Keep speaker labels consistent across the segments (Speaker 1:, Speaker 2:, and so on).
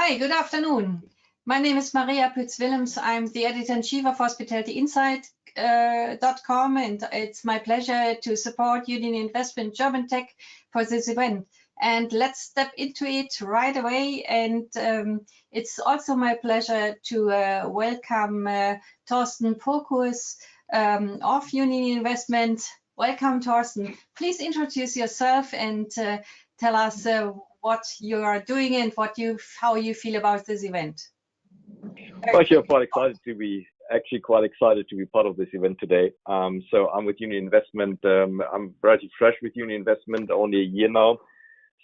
Speaker 1: Hi, good afternoon. My name is Maria Pütz-Willems. I'm the editor-in-chief of Hospitality.com, and it's my pleasure to support Union Investment GERMANTECH for this event. And let's step into it right away. And it's also my pleasure to welcome Thorsten Purkus of Union Investment. Welcome, Thorsten. Please introduce yourself and tell us what you are doing and how you feel about this event.
Speaker 2: Actually, I'm quite excited to be part of this event today. So I'm with Union Investment. I'm relatively fresh with Union Investment, only a year now.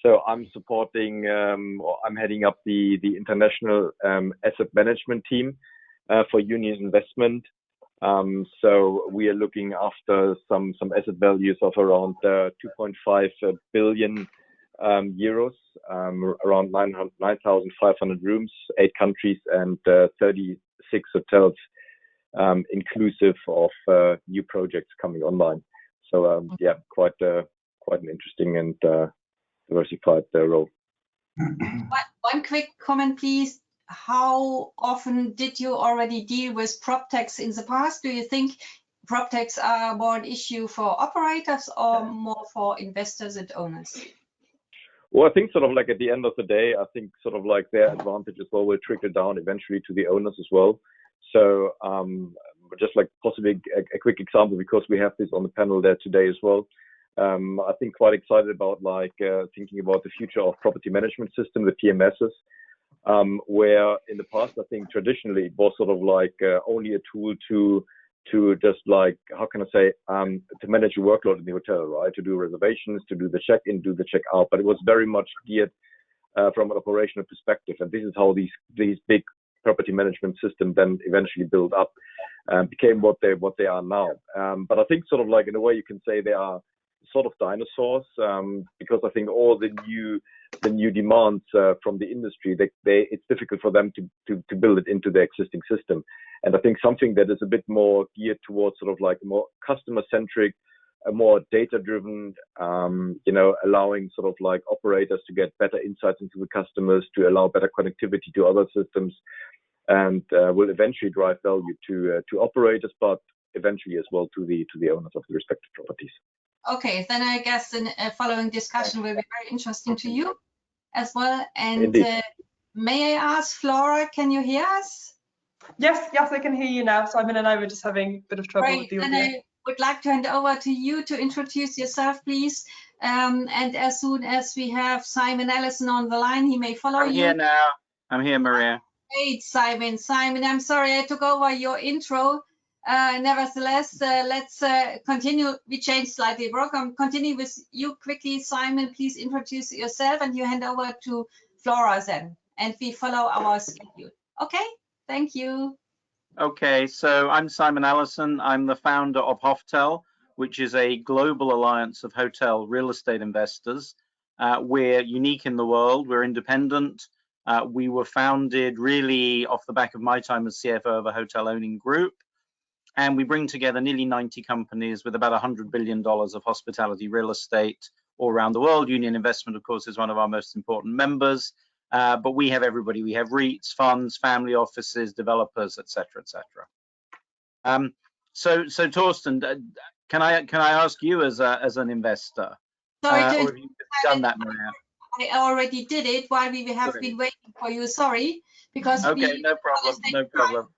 Speaker 2: So I'm supporting, I'm heading up the international asset management team for Union Investment. So we are looking after some asset values of around 2.5 billion euros, around 9,500 rooms, 8 countries, and 36 hotels, inclusive of new projects coming online. So yeah, quite an interesting and diversified role.
Speaker 1: One quick comment, please. How often did you already deal with PropTechs in the past? Do you think PropTechs are more an issue for operators or more for investors and owners?
Speaker 2: Well, I think sort of like at the end of the day, I think sort of like their advantage as well will trickle down eventually to the owners as well. So just like possibly a quick example, because we have this on the panel there today as well. I think quite excited about like thinking about the future of property management system, the PMSs, where in the past, I think traditionally it was sort of like only a tool to just like, how can I say, to manage your workload in the hotel, right? To do reservations, to do the check-in, do the check-out, but it was very much geared from an operational perspective. And this is how these big property management systems then eventually build up, became what they are now. But I think sort of like in a way you can say they are sort of dinosaurs, because I think all the new demands from the industry, it's difficult for them to build it into the existing system. And I think something that is a bit more geared towards sort of like a more customer-centric, a more data-driven, allowing sort of like operators to get better insights into the customers, to allow better connectivity to other systems, and will eventually drive value to operators, but eventually as well to the owners of the respective properties.
Speaker 1: Okay, then I guess the following discussion will be very interesting to you as well. And may I ask, Flora, can you hear us?
Speaker 3: Yes, I can hear you now. Simon and I were just having a bit of trouble with the audio.
Speaker 1: Then I would like to hand over to you to introduce yourself, please. And as soon as we have Simon Allison on the line, he may follow you.
Speaker 4: I'm here now. I'm here, Maria.
Speaker 1: Great, Simon. Simon, I'm sorry I took over your intro. Nevertheless, let's continue. We changed slightly the program. Continue with you quickly, Simon. Please introduce yourself and you hand over to Flora then. And we follow our schedule. Okay, thank you.
Speaker 4: Okay, so I'm Simon Allison. I'm the founder of HOFTEL, which is a global alliance of hotel real estate investors. We're unique in the world. We're independent. We were founded really off the back of my time as CFO of a hotel owning group. And we bring together nearly 90 companies with about $100 billion of hospitality real estate all around the world. Union Investment, of course, is one of our most important members. But we have everybody. We have REITs, funds, family offices, developers, etc., etc. So Thorsten, can I ask you as an investor?
Speaker 1: Sorry,
Speaker 4: or have you done that, Maria?
Speaker 1: I already did it while we have been waiting for you. Sorry, because
Speaker 4: okay, no problem, no problem.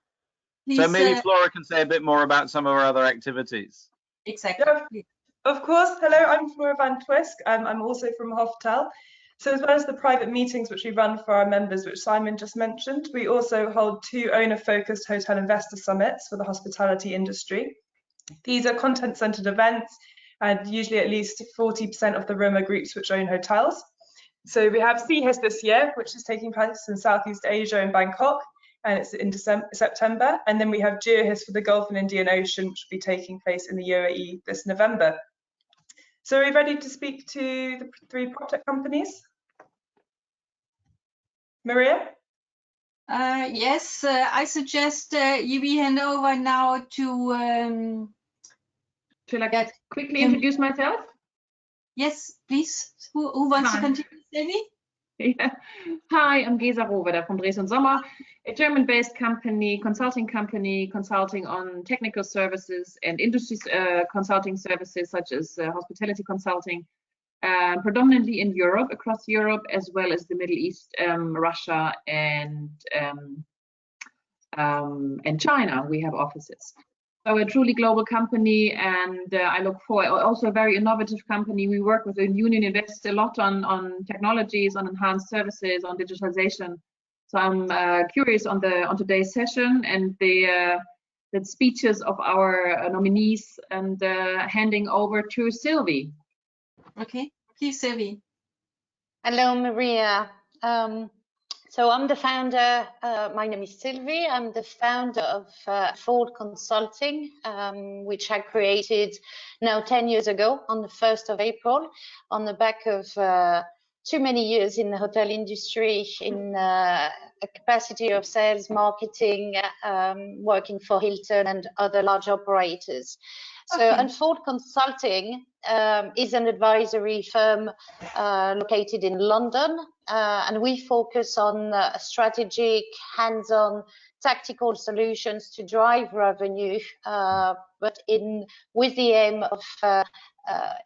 Speaker 1: Please,
Speaker 4: so maybe Flora can say a bit more about some of our other activities.
Speaker 1: Exactly.
Speaker 3: Yeah, of course. Hello, I'm Flora van Twisk. I'm also from HOFTEL. So as well as the private meetings which we run for our members, which Simon just mentioned, we also hold 2 owner-focused hotel investor summits for the hospitality industry. These are content-centered events, and usually at least 40% of the room are groups which own hotels. So we have CHIS this year, which is taking place in Southeast Asia in Bangkok, and it's in September. And then we have GEOHIS for the Gulf and Indian Ocean, which will be taking place in the UAE this November. So are we ready to speak to the 3 PropTech companies? Maria?
Speaker 1: Yes, I suggest we hand over now to...
Speaker 5: Shall I quickly introduce myself?
Speaker 1: Yes, please. Who wants to continue, Sylvie?
Speaker 5: Yeah. Hi, I'm Gesa Rohwedder from Drees and Sommer, a German-based consulting company, consulting on technical services and industry consulting services such as hospitality consulting, predominantly in Europe, across Europe, as well as the Middle East, Russia, and China. We have offices. So a truly global company, and I look for also a very innovative company. We work with the Union Invest a lot on technologies, on enhanced services, on digitalization. So I'm curious on today's session and the speeches of our nominees, and handing over to Sylvie.
Speaker 1: Okay, please, Sylvie.
Speaker 6: Hello, Maria. So I'm the founder, my name is Sylvie. I'm the founder of Ford Consulting, which I created now 10 years ago on the 1st of April, on the back of too many years in the hotel industry, in a capacity of sales, marketing, working for Hilton and other large operators. So,
Speaker 1: Okay.
Speaker 6: and Ford Consulting is an advisory firm located in London, and we focus on strategic, hands-on, tactical solutions to drive revenue, but with the aim of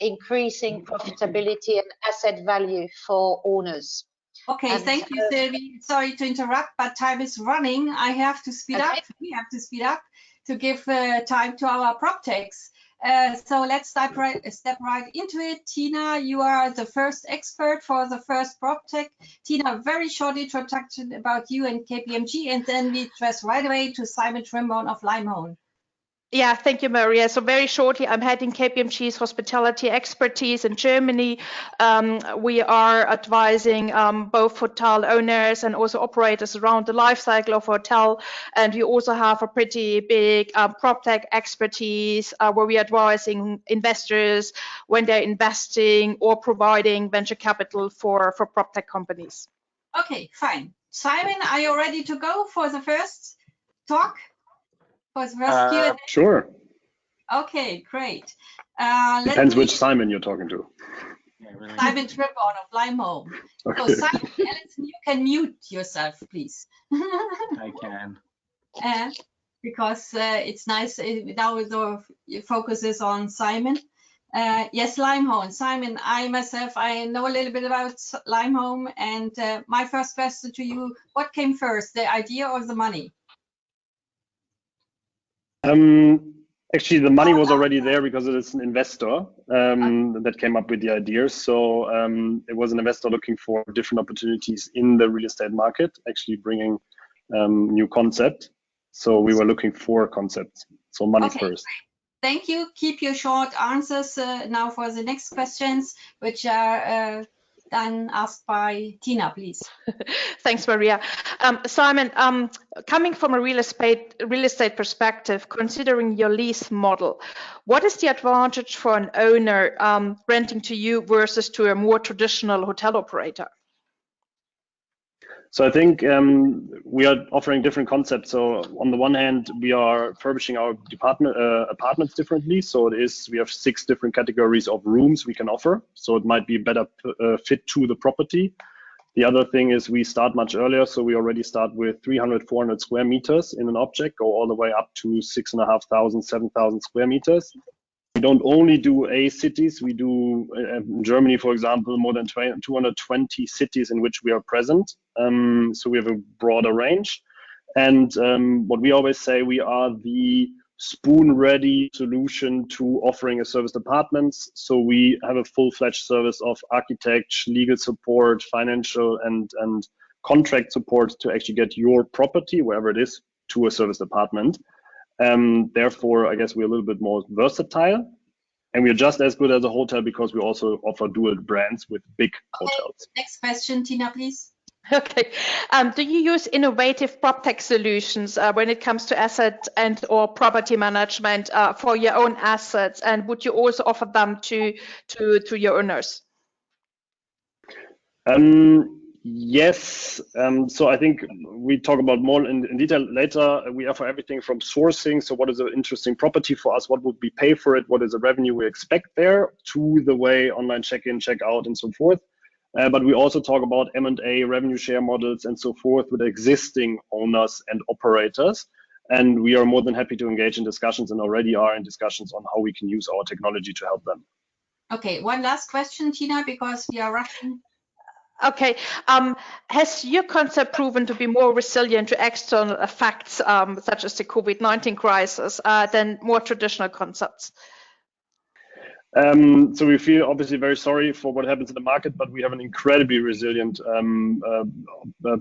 Speaker 6: increasing profitability and asset value for owners.
Speaker 1: Okay, thank you, Sylvie. Sorry to interrupt, but time is running. I have to speed up. We have to speed up to give time to our PropTechs. So let's step right into it. Tina, you are the first expert for the first PropTech. Tina, very short introduction about you and KPMG, and then we address right away to Simon Trimborn of Limehone.
Speaker 7: Yeah, thank you, Maria. So very shortly, I'm heading KPMG's hospitality expertise in Germany. We are advising both hotel owners and also operators around the life cycle of hotel. And we also have a pretty big PropTech expertise where we are advising investors when they're investing or providing venture capital for PropTech companies.
Speaker 1: Okay, fine. Simon, are you ready to go for the first talk?
Speaker 8: Sure.
Speaker 1: Okay, great.
Speaker 8: Depends which Simon you're talking to.
Speaker 1: Simon Trimborn of Limehone.
Speaker 8: Okay.
Speaker 1: So Simon, Allison, you can mute yourself, please.
Speaker 4: I can.
Speaker 1: Because it's nice now the focus is on Simon. Yes, Limehone. Simon, I know a little bit about Limehone, and my first question to you: what came first, the idea or the money?
Speaker 8: Actually, the money was already there because it is an investor that came up with the idea. So it was an investor looking for different opportunities in the real estate market, actually bringing new concept. So we were looking for concepts. So money first.
Speaker 1: Thank you. Keep your short answers now for the next questions, which are then asked by Tina, please.
Speaker 7: Thanks, Maria. Simon, coming from a real estate perspective, considering your lease model, what is the advantage for an owner renting to you versus to a more traditional hotel operator?
Speaker 8: So I think we are offering different concepts. So on the one hand, we are furbishing our apartments differently. So we have 6 different categories of rooms we can offer. So it might be better fit to the property. The other thing is we start much earlier. So we already start with 300, 400 square meters in an object, go all the way up to 6,500, 7,000 square meters. We don't only do A cities. We do, in Germany, for example, more than 220 cities in which we are present. So we have a broader range. And what we always say, we are the spoon-ready solution to offering a serviced apartments. So we have a full-fledged service of architect, legal support, financial and contract support to actually get your property, wherever it is, to a serviced apartment. Therefore, I guess we're a little bit more versatile, and we're just as good as a hotel because we also offer dual brands with big hotels.
Speaker 1: Next question, Tina, please.
Speaker 7: Okay. Do you use innovative PropTech solutions when it comes to asset and or property management for your own assets, and would you also offer them to your owners?
Speaker 8: Yes. So I think we talk about more in detail later. We offer everything from sourcing. So what is an interesting property for us? What would we pay for it? What is the revenue we expect there? To the way online check-in, check-out, and so forth. But we also talk about M&A, revenue share models, and so forth with existing owners and operators. And we are more than happy to engage in discussions and already are in discussions on how we can use our technology to help them.
Speaker 1: Okay, one last question, Tina, because we are rushing.
Speaker 7: Okay, has your concept proven to be more resilient to external effects, such as the COVID-19 crisis, than more traditional concepts?
Speaker 8: So we feel obviously very sorry for what happens in the market, but we have an incredibly resilient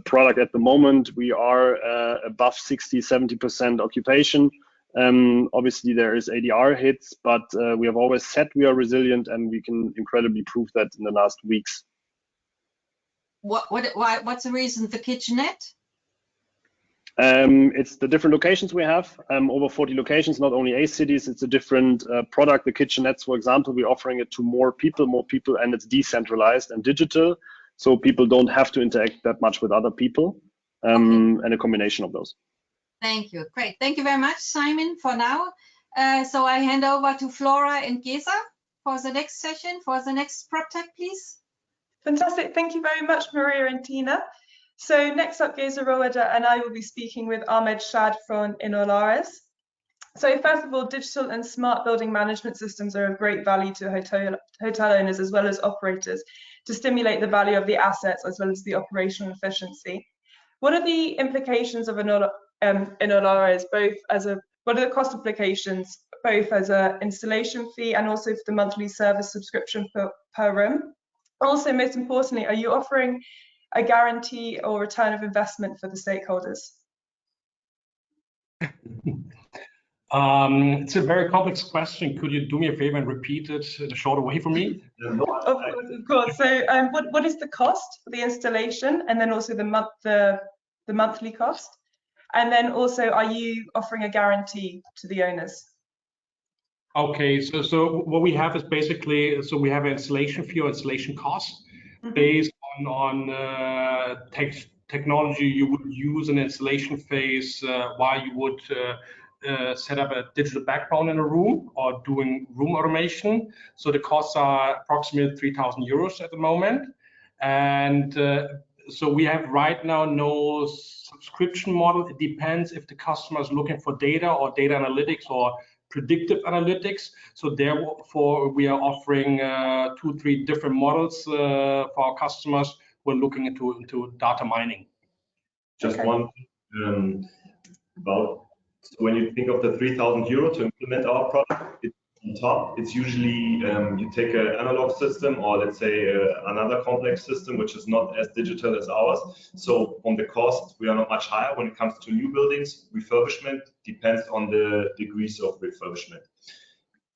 Speaker 8: product at the moment. We are above 60–70% occupation. Obviously there is ADR hits, but we have always said we are resilient, and we can incredibly prove that in the last weeks.
Speaker 1: What's the reason? The kitchenette?
Speaker 8: It's the different locations we have, over 40 locations, not only A cities. It's a different product. The kitchenettes, for example, we're offering it to more people, and it's decentralized and digital, so people don't have to interact that much with other people, and a combination of those.
Speaker 1: Thank you. Great. Thank you very much, Simon, for now. So I hand over to Flora and Gesa for the next session, for the next PropTech, please.
Speaker 3: Fantastic. Thank you very much, Maria and Tina. So next up, Gesa, Rohwedder, and I will be speaking with Ahmad, Shad from Inoloares. So first of all, digital and smart building management systems are of great value to hotel owners as well as operators to stimulate the value of the assets as well as the operational efficiency. What are the implications of Inoloares, what are the cost implications, both as an installation fee and also for the monthly service subscription per room? Also, most importantly, are you offering a guarantee or return of investment for the stakeholders?
Speaker 9: It's a very complex question. Could you do me a favor and repeat it in a shorter way for me?
Speaker 3: Of course. So what is the cost for the installation, and then also the monthly cost? And then also, are you offering a guarantee to the owners?
Speaker 9: Okay, so what we have is basically, so we have an installation fee or installation cost based on technology you would use in installation phase while you would set up a digital backbone in a room or doing room automation. So the costs are approximately 3,000 euros at the moment. And so we have right now no subscription model. It depends if the customer is looking for data or data analytics or predictive analytics. So therefore we are offering 2–3 different models for our customers who are looking into data mining.
Speaker 10: Just one about, so when you think of the 3,000 euro to implement our product, it's on top. It's usually you take an analog system or let's say another complex system which is not as digital as ours. So on the cost, we are not much higher when it comes to new buildings. Refurbishment depends on the degrees of refurbishment.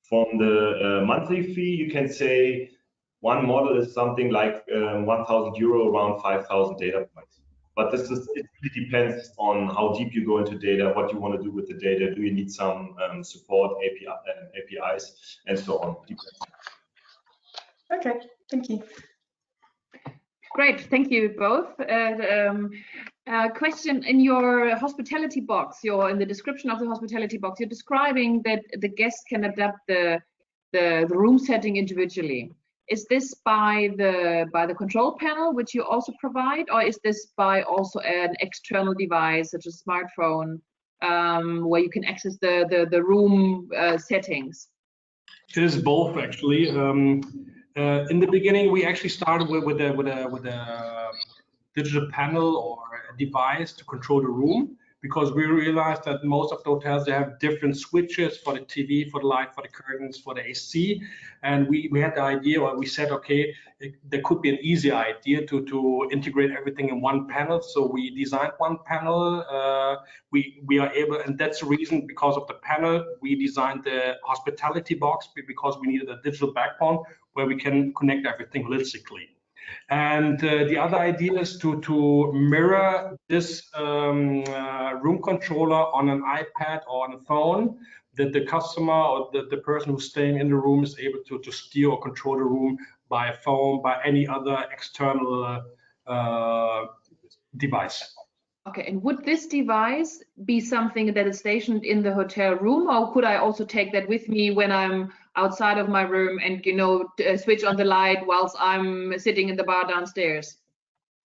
Speaker 10: From the monthly fee, you can say one model is something like 1,000 euro, around 5,000 data points. But it really depends on how deep you go into data, what you want to do with the data. Do you need some support, APIs, and so on.
Speaker 3: Okay, thank you.
Speaker 5: Great, thank you both. Question: in your hospitality box, in the description of the hospitality box, you're describing that the guest can adapt the room setting individually. Is this by the control panel, which you also provide, or is this by also an external device such as smartphone, where you can access the room settings?
Speaker 9: It is both, actually. In the beginning, we actually started with a digital panel or a device to control the room, because we realized that most of the hotels, they have different switches for the TV, for the light, for the curtains, for the AC. And we had the idea, or we said, okay, there could be an easy idea to integrate everything in one panel. So we designed one panel. We are able, and that's the reason, because of the panel, we designed the hospitality box, because we needed a digital backbone where we can connect everything holistically. And the other idea is to mirror this room controller on an iPad or on a phone, that the customer or the person who's staying in the room is able to steer or control the room by a phone, by any other external device.
Speaker 5: Okay, and would this device be something that is stationed in the hotel room, or could I also take that with me when I'm outside of my room and, you know, switch on the light whilst I'm sitting in the bar downstairs?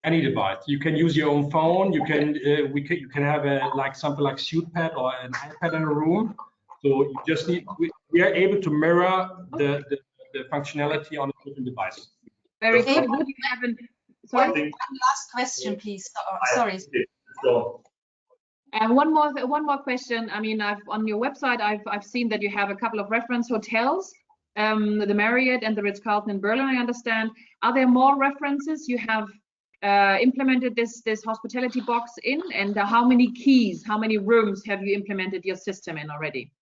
Speaker 9: Any device. You can use your own phone. You can you can have something like SuitePad or an iPad in a room. So you just need. We are able to mirror the functionality on a different device.
Speaker 5: Very good. Would you have sorry?
Speaker 1: One last question, please. Sorry.
Speaker 5: One more question. I mean, on your website, I've seen that you have a couple of reference hotels, the Marriott and the Ritz-Carlton in Berlin, I understand. Are there more references you have implemented this hospitality box in, and how many keys, how many rooms have you implemented your system in already?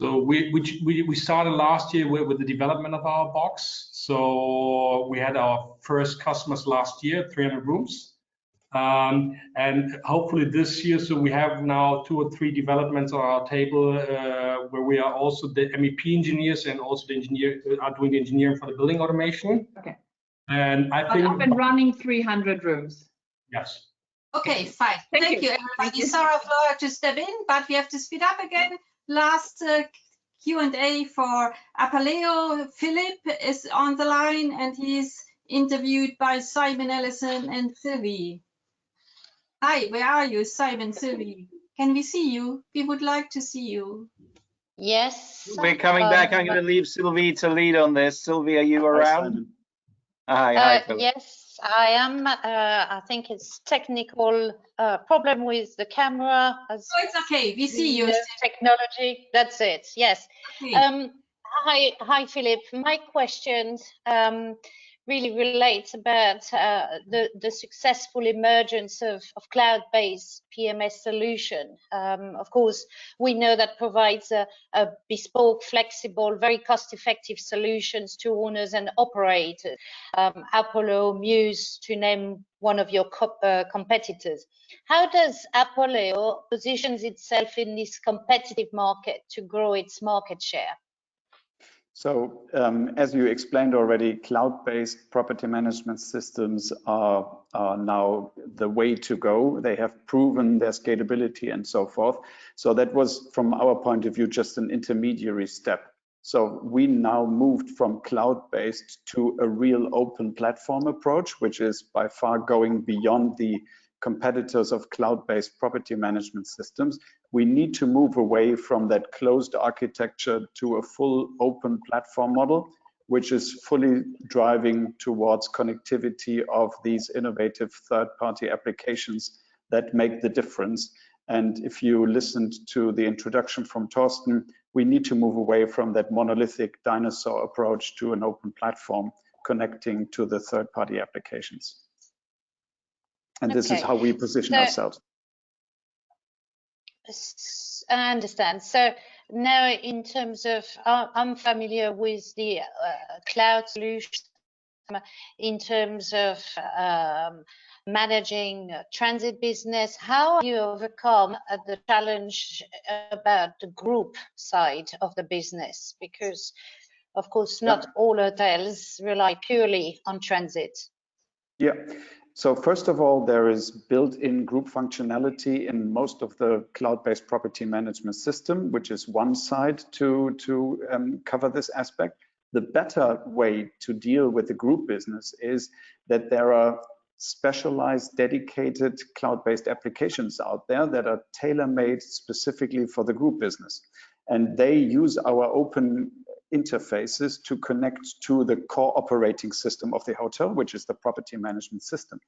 Speaker 9: So we started last year with the development of our box. So we had our first customers last year, 300 rooms, and hopefully this year. So we have now 2 or 3 developments on our table where we are also the MEP engineers and also the engineer are doing the engineering for the building automation.
Speaker 5: Okay.
Speaker 9: And I think
Speaker 5: up and running 300 rooms.
Speaker 9: Yes.
Speaker 1: Okay, fine. Thank you, everybody. Sorry, Flora, to step in, but we have to speed up again. Last Q&A for Apaleo. Philip is on the line, and he's interviewed by Simon, Allison, and Sylvie. Hi, where are you, Simon, Sylvie? Can we see you? We would like to see you.
Speaker 6: Yes.
Speaker 4: We're coming back. I'm going to leave Sylvie to lead on this. Sylvie, are you around? Hi, Philip.
Speaker 6: Yes, I am. I think it's technical problem with the camera.
Speaker 1: Oh, it's okay. We see you.
Speaker 6: Technology. That's it. Yes.
Speaker 1: Okay.
Speaker 6: Hi, Philip. My questions really relate about the successful emergence of cloud-based PMS solution. Of course, we know that provides a bespoke, flexible, very cost-effective solutions to owners and operators. Apollo, Muse, to name one of your competitors. How does Apollo positions itself in this competitive market to grow its market share?
Speaker 11: So as you explained already, cloud-based property management systems are now the way to go. They have proven their scalability and so forth. So that was, from our point of view, just an intermediary step. So we now moved from cloud-based to a real open platform approach, which is by far going beyond the competitors of cloud-based property management systems. We need to move away from that closed architecture to a full open platform model, which is fully driving towards connectivity of these innovative third-party applications that make the difference. And if you listened to the introduction from Thorsten, we need to move away from that monolithic dinosaur approach to an open platform connecting to the third-party applications. And this is how we position ourselves.
Speaker 6: I understand. So now in terms of, I'm familiar with the cloud solution in terms of managing transit business. How have you overcome the challenge about the group side of the business? Because, of course, not all hotels rely purely on transit.
Speaker 11: Yeah. So first of all, there is built-in group functionality in most of the cloud-based property management system, which is one side to cover this aspect. The better way to deal with the group business is that there are specialized, dedicated cloud-based applications out there that are tailor-made specifically for the group business. And they use our open interfaces to connect to the core operating system of the hotel, which is the property management system.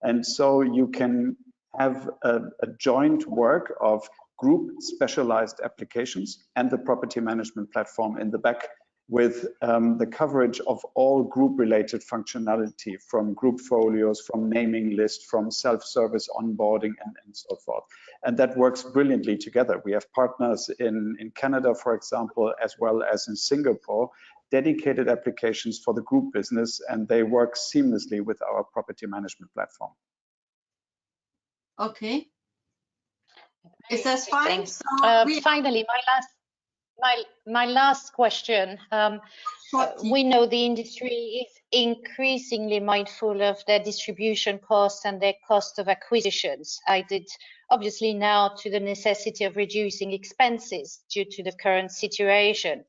Speaker 11: And so you can have a joint work of group specialized applications and the property management platform in the back with the coverage of all group related functionality, from group folios, from naming list, from self-service onboarding and so forth. And that works brilliantly together. We have partners in Canada, for example, as well as in Singapore, dedicated applications for the group business, and they work seamlessly with our property management platform.
Speaker 1: Okay. Is that fine? So
Speaker 6: finally, my last question. We know the industry is increasingly mindful of their distribution costs and their cost of acquisitions. Obviously now to the necessity of reducing expenses due to the current situation.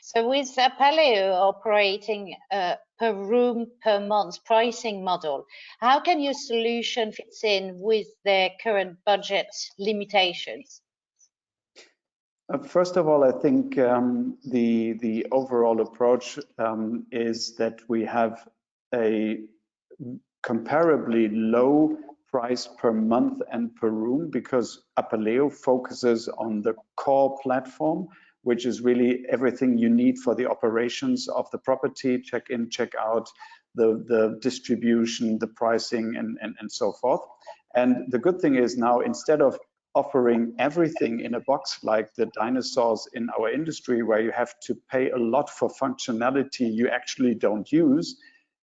Speaker 6: So with Apaleo operating per room per month pricing model, how can your solution fit in with their current budget limitations?
Speaker 11: First of all, I think the overall approach is that we have a comparably low price per month and per room, because Apaleo focuses on the core platform, which is really everything you need for the operations of the property, check in, check out, the distribution, the pricing, and so forth. And the good thing is now, instead of offering everything in a box like the dinosaurs in our industry, where you have to pay a lot for functionality you actually don't use,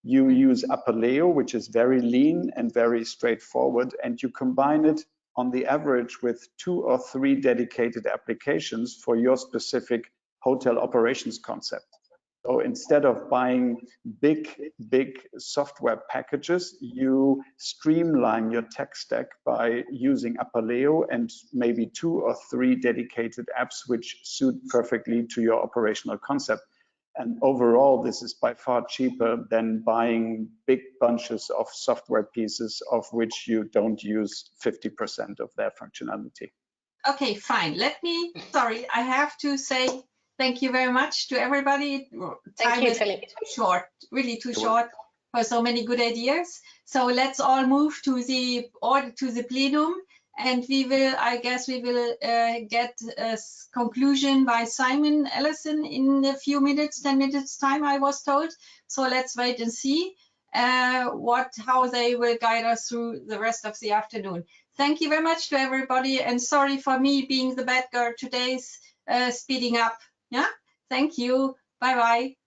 Speaker 11: you use Apaleo, which is very lean and very straightforward, and you combine it on the average with 2 or 3 dedicated applications for your specific hotel operations concept. So instead of buying big software packages, you streamline your tech stack by using Apaleo and maybe 2 or 3 dedicated apps which suit perfectly to your operational concept. And overall, this is by far cheaper than buying big bunches of software pieces of which you don't use 50% of their functionality.
Speaker 1: Okay, fine. Sorry, I have to say thank you very much to everybody. Time is too short, really too short for so many good ideas. So let's all move to the plenum, and I guess we will get a conclusion by Simon Allison in a few minutes, 10 minutes time, I was told. So let's wait and see how they will guide us through the rest of the afternoon. Thank you very much to everybody, and sorry for me being the bad girl today's speeding up. Yeah, thank you. Bye bye.